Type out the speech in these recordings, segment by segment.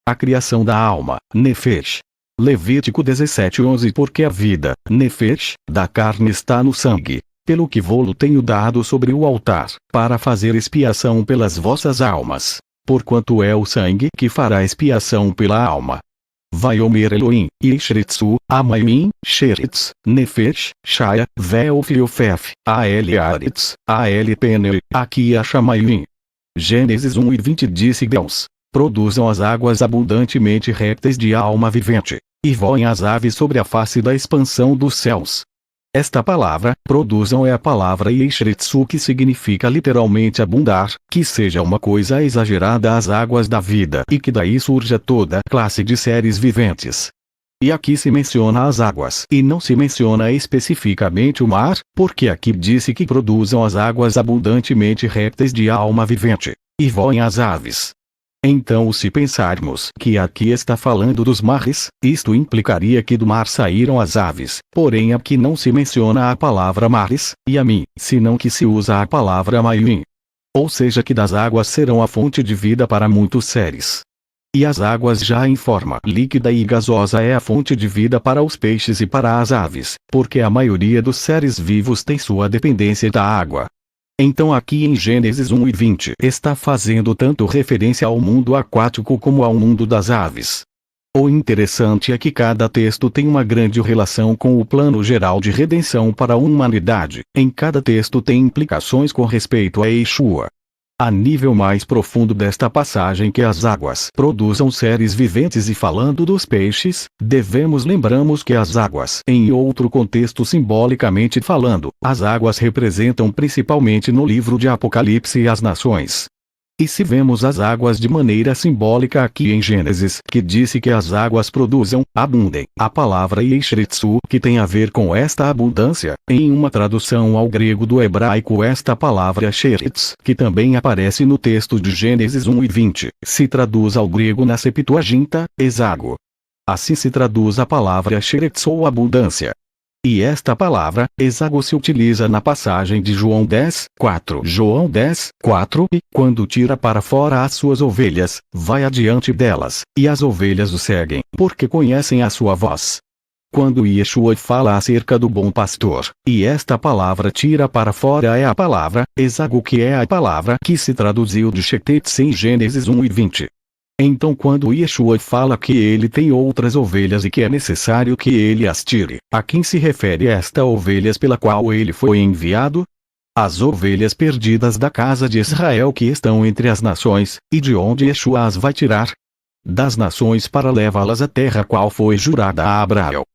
A criação da alma, Nefesh. Levítico 17:11 Porque a vida, Nefesh, da carne está no sangue, pelo que vô-lo tenho dado sobre o altar, para fazer expiação pelas vossas almas, porquanto é o sangue que fará expiação pela alma. Vaiomer Elohim, Ishritsu, Amaimim, Sheretz, Nefesh, Shaya, Veofiofef, Ael Aretz, Ael Penel, aqui Ashamayim. Gênesis 1:20 Disse Deus: produzam as águas abundantemente répteis de alma vivente, e voem as aves sobre a face da expansão dos céus. Esta palavra, produzam, é a palavra Ishritsu, que significa literalmente abundar, que seja uma coisa exagerada às águas da vida e que daí surja toda classe de seres viventes. E aqui se menciona as águas e não se menciona especificamente o mar, porque aqui disse que produzam as águas abundantemente répteis de alma vivente, e voem as aves. Então, se pensarmos que aqui está falando dos mares, isto implicaria que do mar saíram as aves, porém aqui não se menciona a palavra mares, e a mim, senão que se usa a palavra maiim. Ou seja, que das águas serão a fonte de vida para muitos seres. E as águas já em forma líquida e gasosa é a fonte de vida para os peixes e para as aves, porque a maioria dos seres vivos tem sua dependência da água. Então aqui em Gênesis 1:20 está fazendo tanto referência ao mundo aquático como ao mundo das aves. O interessante é que cada texto tem uma grande relação com o plano geral de redenção para a humanidade, em cada texto tem implicações com respeito a Yeshua. A nível mais profundo desta passagem que as águas produzam seres viventes e falando dos peixes, lembramos que as águas, em outro contexto simbolicamente falando, as águas representam principalmente no livro de Apocalipse as nações. E se vemos as águas de maneira simbólica aqui em Gênesis, que disse que as águas produzam, abundem, a palavra Ishritsu, que tem a ver com esta abundância, em uma tradução ao grego do hebraico esta palavra Sheretz, que também aparece no texto de Gênesis 1:20, se traduz ao grego na Septuaginta, exago. Assim se traduz a palavra Sheretz ou abundância. E esta palavra, exago, se utiliza na passagem de João 10:4. João 10:4, e, quando tira para fora as suas ovelhas, vai adiante delas, e as ovelhas o seguem, porque conhecem a sua voz. Quando Yeshua fala acerca do bom pastor, e esta palavra tira para fora é a palavra, exago, que é a palavra que se traduziu de Shetetz em Gênesis 1:20. Então quando Yeshua fala que ele tem outras ovelhas e que é necessário que ele as tire, a quem se refere esta ovelhas pela qual ele foi enviado? As ovelhas perdidas da casa de Israel que estão entre as nações, e de onde Yeshua as vai tirar? Das nações para levá-las à terra qual foi jurada a Abraão.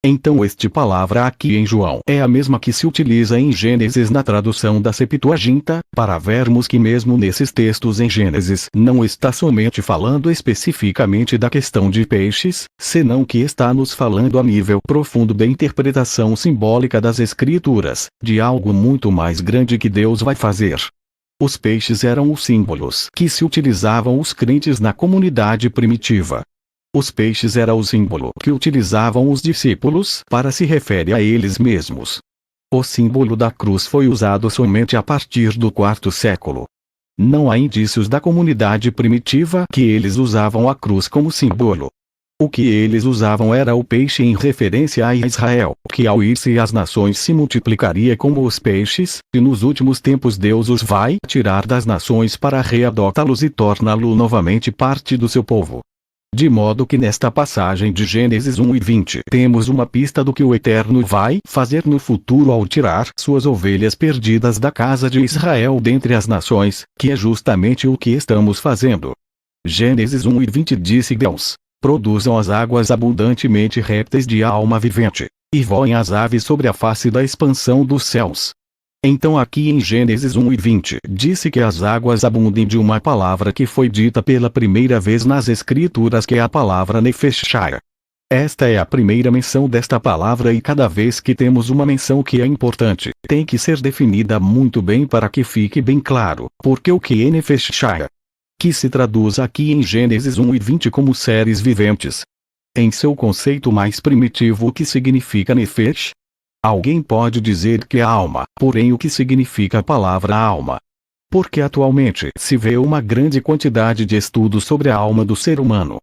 Então esta palavra aqui em João é a mesma que se utiliza em Gênesis na tradução da Septuaginta, para vermos que mesmo nesses textos em Gênesis não está somente falando especificamente da questão de peixes, senão que está nos falando a nível profundo da interpretação simbólica das Escrituras, de algo muito mais grande que Deus vai fazer. Os peixes eram os símbolos que se utilizavam os crentes na comunidade primitiva. Os peixes eram o símbolo que utilizavam os discípulos para se referir a eles mesmos. O símbolo da cruz foi usado somente a partir do quarto século. Não há indícios da comunidade primitiva que eles usavam a cruz como símbolo. O que eles usavam era o peixe em referência a Israel, que ao ir-se às nações se multiplicaria como os peixes, e nos últimos tempos Deus os vai tirar das nações para readotá-los e torná-lo novamente parte do seu povo. De modo que nesta passagem de Gênesis 1:20 temos uma pista do que o Eterno vai fazer no futuro ao tirar suas ovelhas perdidas da casa de Israel dentre as nações, que é justamente o que estamos fazendo. Gênesis 1:20 disse Deus: produzam as águas abundantemente répteis de alma vivente, e voem as aves sobre a face da expansão dos céus. Então aqui em Gênesis 1:20 disse que as águas abundem de uma palavra que foi dita pela primeira vez nas Escrituras, que é a palavra Nefeshaya. Esta é a primeira menção desta palavra e cada vez que temos uma menção que é importante, tem que ser definida muito bem para que fique bem claro, porque o que é Nefeshaya? Que se traduz aqui em Gênesis 1:20 como seres viventes. Em seu conceito mais primitivo, o que significa Nefesh? Alguém pode dizer que é alma, porém o que significa a palavra alma? Porque atualmente se vê uma grande quantidade de estudos sobre a alma do ser humano.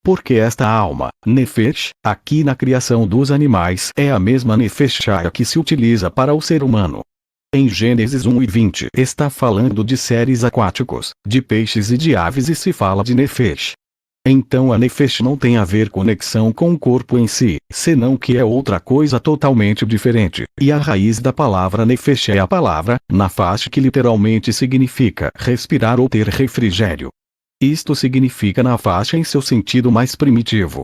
Porque esta alma, Nefesh, aqui na criação dos animais é a mesma Nefesh Shaya que se utiliza para o ser humano. Em Gênesis 1:20 está falando de seres aquáticos, de peixes e de aves e se fala de Nefesh. Então a Nefesh não tem a ver conexão com o corpo em si, senão que é outra coisa totalmente diferente, e a raiz da palavra Nefesh é a palavra, Nafash, que literalmente significa respirar ou ter refrigério. Isto significa Nafash em seu sentido mais primitivo.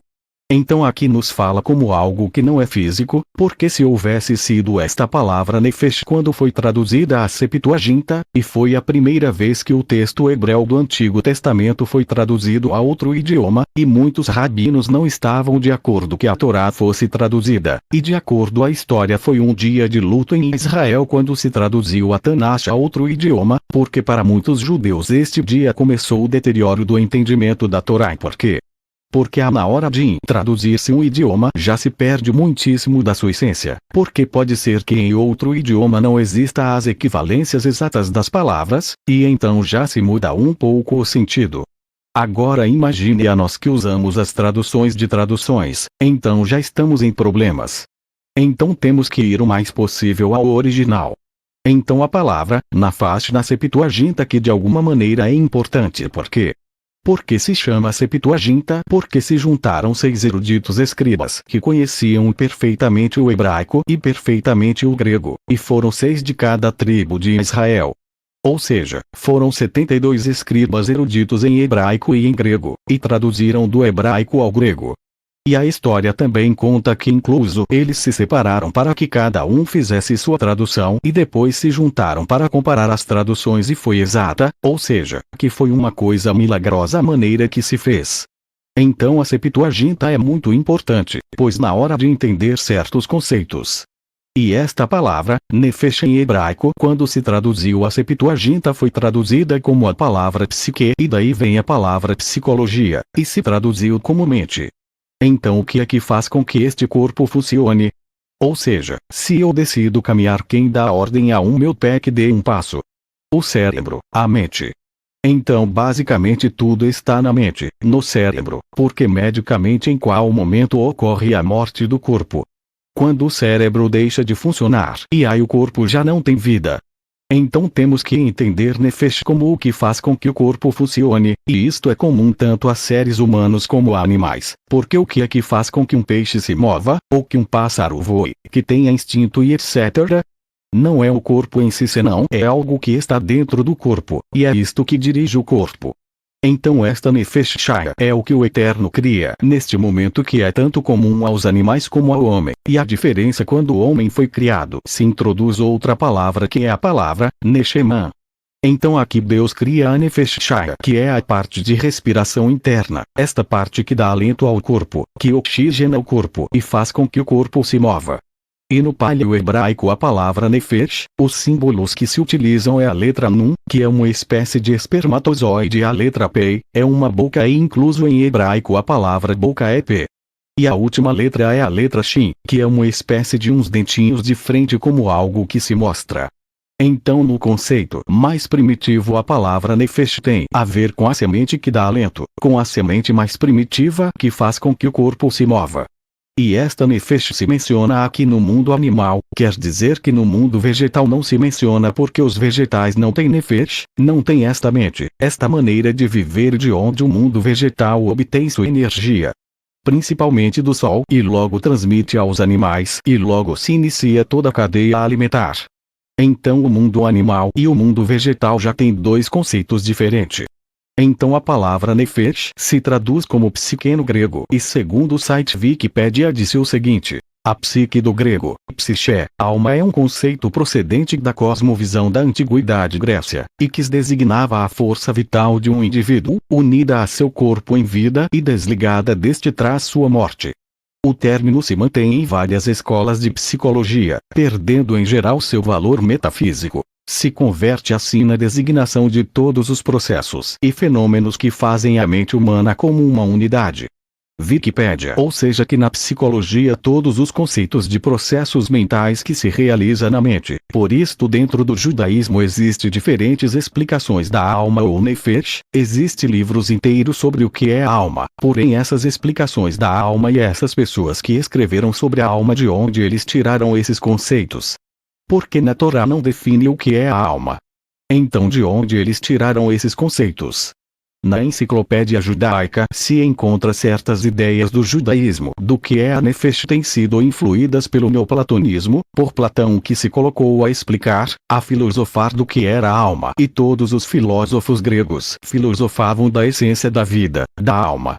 Então aqui nos fala como algo que não é físico, porque se houvesse sido esta palavra Nefesh quando foi traduzida a Septuaginta, e foi a primeira vez que o texto hebreu do Antigo Testamento foi traduzido a outro idioma, e muitos rabinos não estavam de acordo que a Torá fosse traduzida, e de acordo a história foi um dia de luto em Israel quando se traduziu a Tanakh a outro idioma, porque para muitos judeus este dia começou o deterioro do entendimento da Torá. Por quê? Porque na hora de traduzir-se um idioma já se perde muitíssimo da sua essência, porque pode ser que em outro idioma não exista as equivalências exatas das palavras, e então já se muda um pouco o sentido. Agora imagine a nós que usamos as traduções de traduções, então já estamos em problemas. Então temos que ir o mais possível ao original. Então a palavra, Nafash na Septuaginta que de alguma maneira é importante porque se chama Septuaginta? Porque se juntaram 6 eruditos escribas que conheciam perfeitamente o hebraico e perfeitamente o grego, e foram 6 de cada tribo de Israel. Ou seja, foram 72 escribas eruditos em hebraico e em grego, e traduziram do hebraico ao grego. E a história também conta que incluso eles se separaram para que cada um fizesse sua tradução e depois se juntaram para comparar as traduções e foi exata, ou seja, que foi uma coisa milagrosa a maneira que se fez. Então a Septuaginta é muito importante, pois na hora de entender certos conceitos. E esta palavra, Nefesh em hebraico, quando se traduziu a Septuaginta foi traduzida como a palavra psique e daí vem a palavra psicologia, e se traduziu como mente. Então o que é que faz com que este corpo funcione? Ou seja, se eu decido caminhar, quem dá ordem a meu pé que dê um passo? O cérebro, a mente. Então basicamente tudo está na mente, no cérebro, porque medicamente em qual momento ocorre a morte do corpo? Quando o cérebro deixa de funcionar e aí o corpo já não tem vida. Então temos que entender Nefesh como o que faz com que o corpo funcione, e isto é comum tanto a seres humanos como a animais, porque o que é que faz com que um peixe se mova, ou que um pássaro voe, que tenha instinto e etc. Não é o corpo em si senão é algo que está dentro do corpo, e é isto que dirige o corpo. Então esta Nefesh Shaya é o que o Eterno cria neste momento que é tanto comum aos animais como ao homem, e a diferença quando o homem foi criado se introduz outra palavra que é a palavra, Neshama. Então aqui Deus cria a Nefesh Shaya que é a parte de respiração interna, esta parte que dá alento ao corpo, que oxigena o corpo e faz com que o corpo se mova. E no paleo-hebraico a palavra Nefesh, os símbolos que se utilizam é a letra Nun, que é uma espécie de espermatozoide, e a letra P, é uma boca e incluso em hebraico a palavra boca é P. E a última letra é a letra Shin, que é uma espécie de uns dentinhos de frente como algo que se mostra. Então no conceito mais primitivo a palavra Nefesh tem a ver com a semente que dá alento, com a semente mais primitiva que faz com que o corpo se mova. E esta Nefesh se menciona aqui no mundo animal, quer dizer que no mundo vegetal não se menciona porque os vegetais não têm Nefesh, não têm esta mente, esta maneira de viver de onde o mundo vegetal obtém sua energia. Principalmente do sol e logo transmite aos animais e logo se inicia toda a cadeia alimentar. Então o mundo animal e o mundo vegetal já têm dois conceitos diferentes. Então a palavra Nefesh se traduz como psique no grego e segundo o site Wikipedia disse o seguinte: a psique do grego, psiché, alma é um conceito procedente da cosmovisão da antiguidade Grécia, e que designava a força vital de um indivíduo, unida a seu corpo em vida e desligada deste traz sua morte. O término se mantém em várias escolas de psicologia, perdendo em geral seu valor metafísico. Se converte assim na designação de todos os processos e fenômenos que fazem a mente humana como uma unidade. Wikipédia. Ou seja que na psicologia todos os conceitos de processos mentais que se realiza na mente. Por isto dentro do judaísmo existe diferentes explicações da alma ou nefesh, existe livros inteiros sobre o que é a alma. Porém essas explicações da alma e essas pessoas que escreveram sobre a alma de onde eles tiraram esses conceitos? Porque na Torá não define o que é a alma. Então de onde eles tiraram esses conceitos? Na enciclopédia judaica se encontra certas ideias do judaísmo do que é a nefesh têm sido influídas pelo neoplatonismo, por Platão que se colocou a explicar, a filosofar do que era a alma. E todos os filósofos gregos filosofavam da essência da vida, da alma.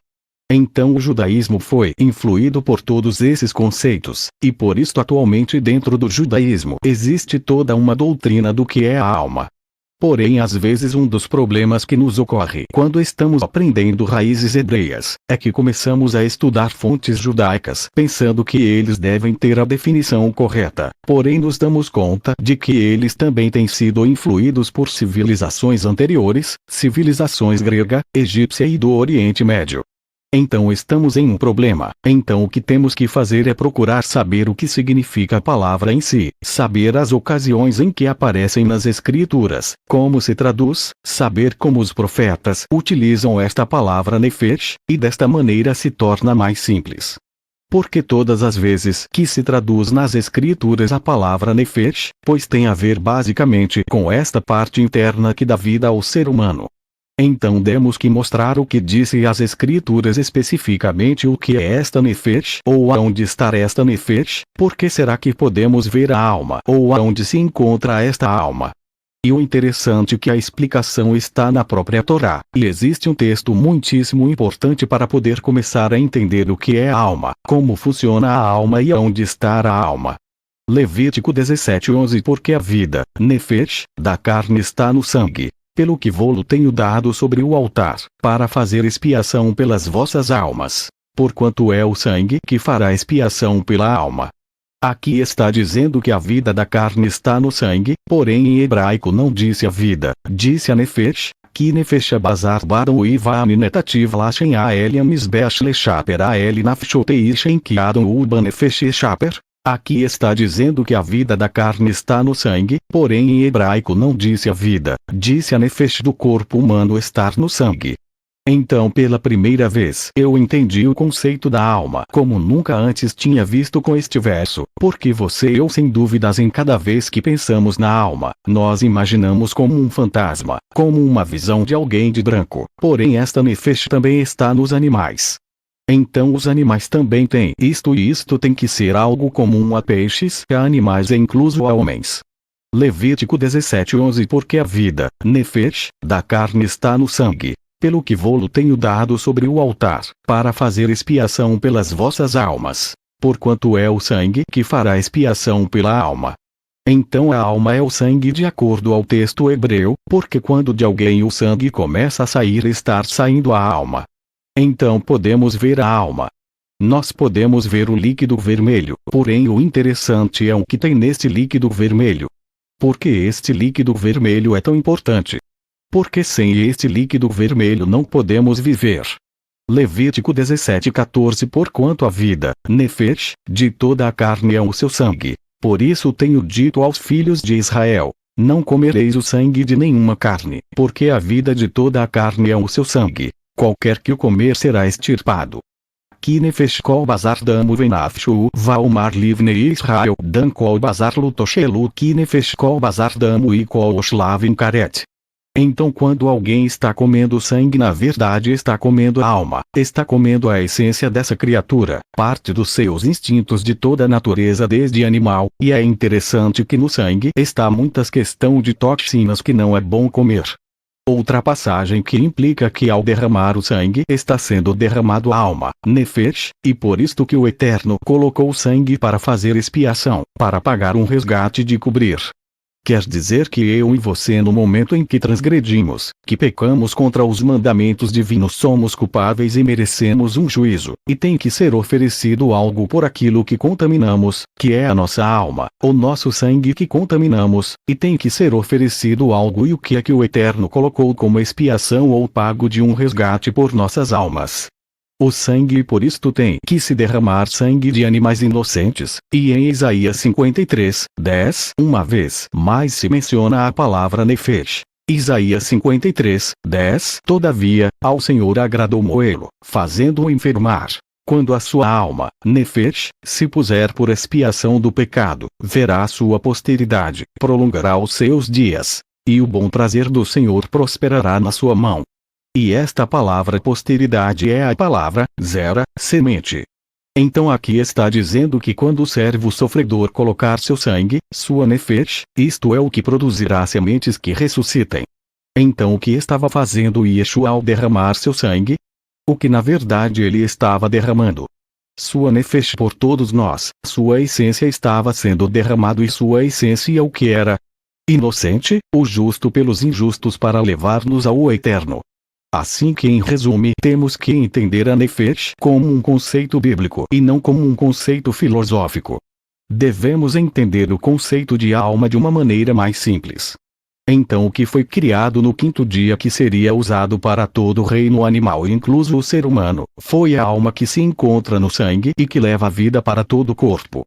Então o judaísmo foi influído por todos esses conceitos, e por isto atualmente dentro do judaísmo existe toda uma doutrina do que é a alma. Porém às vezes um dos problemas que nos ocorre quando estamos aprendendo raízes hebreias, é que começamos a estudar fontes judaicas pensando que eles devem ter a definição correta, porém nos damos conta de que eles também têm sido influídos por civilizações anteriores, civilizações grega, egípcia e do Oriente Médio. Então estamos em um problema. Então o que temos que fazer é procurar saber o que significa a palavra em si, saber as ocasiões em que aparecem nas escrituras, como se traduz, saber como os profetas utilizam esta palavra nefesh, e desta maneira se torna mais simples. Porque todas as vezes que se traduz nas escrituras a palavra nefesh, pois tem a ver basicamente com esta parte interna que dá vida ao ser humano. Então temos que mostrar o que disse as escrituras especificamente o que é esta nefesh ou aonde está esta nefesh, porque será que podemos ver a alma ou aonde se encontra esta alma. E o interessante é que a explicação está na própria Torá, e existe um texto muitíssimo importante para poder começar a entender o que é a alma, como funciona a alma e aonde está a alma. Levítico 17:11 Porque a vida, nefesh, da carne está no sangue. Pelo que vou-lo tenho dado sobre o altar, para fazer expiação pelas vossas almas. Porquanto é o sangue que fará expiação pela alma. Aqui está dizendo que a vida da carne está no sangue, porém em hebraico não disse a vida, disse a nefesh, que nefesh bazar baram ivani netativ lashem ael misbeach lechaper ael nafshotei shenkiadon uba nefesh shaper. Aqui está dizendo que a vida da carne está no sangue, porém em hebraico não disse a vida, disse a nefesh do corpo humano estar no sangue. Então pela primeira vez eu entendi o conceito da alma como nunca antes tinha visto com este verso, porque você e eu sem dúvidas em cada vez que pensamos na alma, nós imaginamos como um fantasma, como uma visão de alguém de branco, porém esta nefesh também está nos animais. Então os animais também têm isto e isto tem que ser algo comum a peixes, a animais e incluso a homens. Levítico 17:11 Porque a vida, nefesh, da carne está no sangue. Pelo que vou-lo tenho dado sobre o altar, para fazer expiação pelas vossas almas. Porquanto é o sangue que fará expiação pela alma. Então a alma é o sangue de acordo ao texto hebreu, porque quando de alguém o sangue começa a sair está saindo a alma. Então podemos ver a alma. Nós podemos ver o líquido vermelho, porém o interessante é o que tem neste líquido vermelho. Por que este líquido vermelho é tão importante? Porque sem este líquido vermelho não podemos viver. Levítico 17:14 Porquanto a vida, nefesh, de toda a carne é o seu sangue. Por isso tenho dito aos filhos de Israel, não comereis o sangue de nenhuma carne, porque a vida de toda a carne é o seu sangue. Qualquer que o comer será extirpado. Ki nefesh kol bazar damu venafshu vaumar livne Israel dan kol bazar lutoshelu ki nefesh kol bazar damu e kol oslavin karet. Então quando alguém está comendo sangue na verdade está comendo a alma, está comendo a essência dessa criatura, parte dos seus instintos de toda a natureza desde animal, e é interessante que no sangue está muitas questão de toxinas que não é bom comer. Outra passagem que implica que ao derramar o sangue está sendo derramado a alma, nefesh, e por isto que o Eterno colocou o sangue para fazer expiação, para pagar um resgate de cobrir. Quer dizer que eu e você no momento em que transgredimos, que pecamos contra os mandamentos divinos somos culpáveis e merecemos um juízo, e tem que ser oferecido algo por aquilo que contaminamos, que é a nossa alma, o nosso sangue que contaminamos, e tem que ser oferecido algo e o que é que o Eterno colocou como expiação ou pago de um resgate por nossas almas. O sangue por isto tem que se derramar sangue de animais inocentes, e em Isaías 53:10, uma vez mais se menciona a palavra nefesh. Isaías 53:10. Todavia, ao Senhor agradou moê-lo, fazendo-o enfermar. Quando a sua alma, nefesh, se puser por expiação do pecado, verá a sua posteridade, prolongará os seus dias. E o bom prazer do Senhor prosperará na sua mão. E esta palavra posteridade é a palavra, zera, semente. Então aqui está dizendo que quando o servo sofredor colocar seu sangue, sua nefesh, isto é o que produzirá sementes que ressuscitem. Então o que estava fazendo Yeshua ao derramar seu sangue? O que na verdade ele estava derramando? Sua nefesh por todos nós, sua essência estava sendo derramado e sua essência o que era? Inocente, o justo pelos injustos para levar-nos ao eterno. Assim que em resumo temos que entender a nefesh como um conceito bíblico e não como um conceito filosófico. Devemos entender o conceito de alma de uma maneira mais simples. Então o que foi criado no quinto dia que seria usado para todo o reino animal incluso o ser humano, foi a alma que se encontra no sangue e que leva a vida para todo o corpo.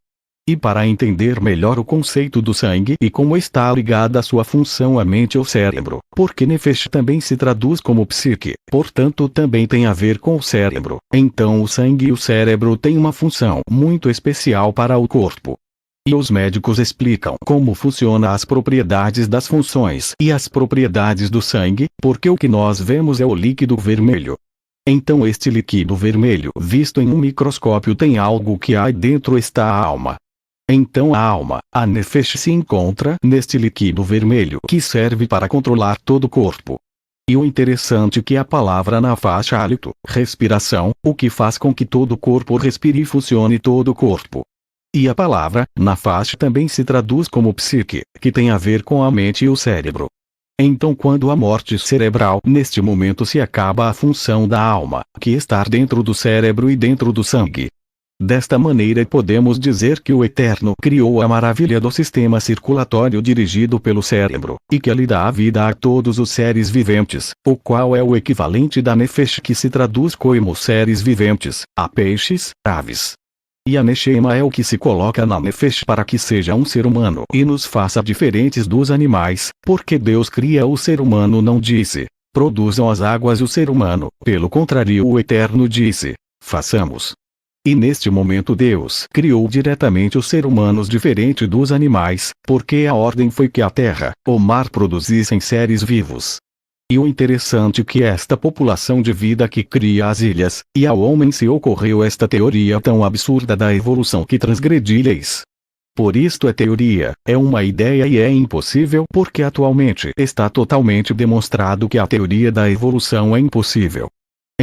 E para entender melhor o conceito do sangue e como está ligada a sua função à mente ou cérebro, porque nefesh também se traduz como psique, portanto também tem a ver com o cérebro, então o sangue e o cérebro têm uma função muito especial para o corpo. E os médicos explicam como funcionam as propriedades das funções e as propriedades do sangue, porque o que nós vemos é o líquido vermelho. Então este líquido vermelho visto em um microscópio tem algo que aí dentro está a alma. Então a alma, a nefesh se encontra neste líquido vermelho que serve para controlar todo o corpo. E o interessante é que a palavra nafesh hálito, respiração, o que faz com que todo o corpo respire e funcione todo o corpo. E a palavra nafesh também se traduz como psique, que tem a ver com a mente e o cérebro. Então quando a morte cerebral neste momento se acaba a função da alma, que está dentro do cérebro e dentro do sangue. Desta maneira podemos dizer que o Eterno criou a maravilha do sistema circulatório dirigido pelo cérebro, e que lhe dá a vida a todos os seres viventes, o qual é o equivalente da nefesh que se traduz como seres viventes, a peixes, aves. E a neshama é o que se coloca na nefesh para que seja um ser humano e nos faça diferentes dos animais, porque Deus cria o ser humano não disse, produzam as águas o ser humano, pelo contrário o Eterno disse, façamos. E neste momento Deus criou diretamente os seres humanos diferente dos animais, porque a ordem foi que a terra, o mar produzissem seres vivos. E o interessante é que esta população de vida que cria as ilhas, e ao homem se ocorreu esta teoria tão absurda da evolução que transgredi leis. Por isto é teoria, é uma ideia e é impossível porque atualmente está totalmente demonstrado que a teoria da evolução é impossível.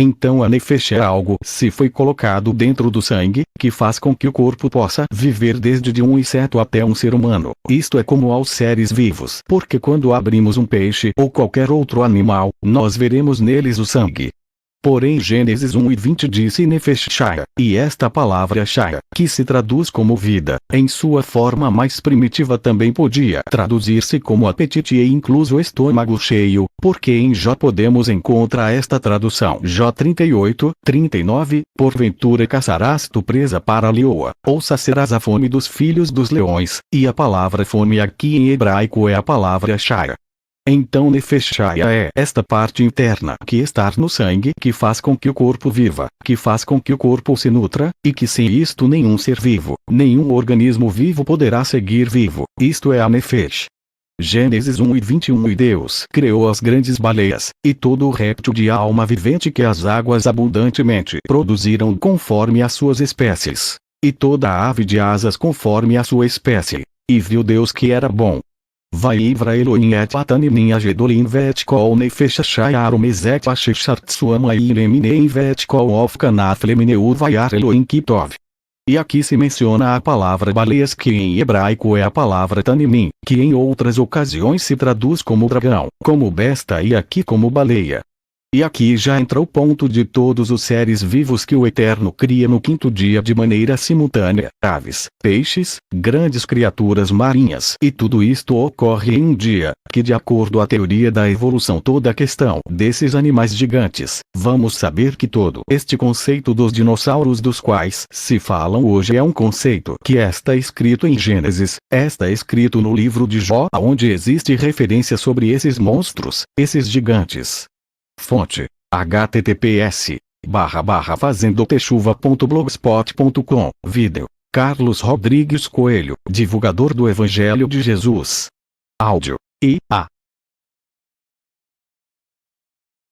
Então a nefesh é algo se foi colocado dentro do sangue, que faz com que o corpo possa viver desde um inseto até um ser humano. Isto é como aos seres vivos, porque quando abrimos um peixe ou qualquer outro animal, nós veremos neles o sangue. Porém Gênesis 1:20 disse nefesh shaya, e esta palavra shaya, que se traduz como vida, em sua forma mais primitiva também podia traduzir-se como apetite e incluso estômago cheio, porque em Jó podemos encontrar esta tradução. Jó 38:39, porventura caçarás tu presa para a leoa, ou saciarás a fome dos filhos dos leões, e a palavra fome aqui em hebraico é a palavra shaya. Então nefesh shaya é esta parte interna que está no sangue que faz com que o corpo viva, que faz com que o corpo se nutra, e que sem isto nenhum ser vivo, nenhum organismo vivo poderá seguir vivo, isto é a nefesh. Gênesis 1:21 E Deus criou as grandes baleias, e todo o réptil de alma vivente que as águas abundantemente produziram conforme as suas espécies, e toda a ave de asas conforme a sua espécie. E viu Deus que era bom. Vaivra Elohim et Patanim Agedolim vet kol nefesh shayarum ezet asheshartsuam aileminem vet kol of kanaf lemineu vaiar Elohim kitov. E aqui se menciona a palavra baleias que em hebraico é a palavra tanimim, que em outras ocasiões se traduz como dragão, como besta e aqui como baleia. E aqui já entra o ponto de todos os seres vivos que o Eterno cria no quinto dia de maneira simultânea: aves, peixes, grandes criaturas marinhas. E tudo isto ocorre em um dia, que de acordo à teoria da evolução toda a questão desses animais gigantes, vamos saber que todo este conceito dos dinossauros dos quais se falam hoje é um conceito que está escrito em Gênesis, está escrito no livro de Jó, onde existe referência sobre esses monstros, esses gigantes. Fonte: https://fazendotechuva.blogspot.com. Vídeo: Carlos Rodrigues Coelho, divulgador do Evangelho de Jesus. Áudio: IA.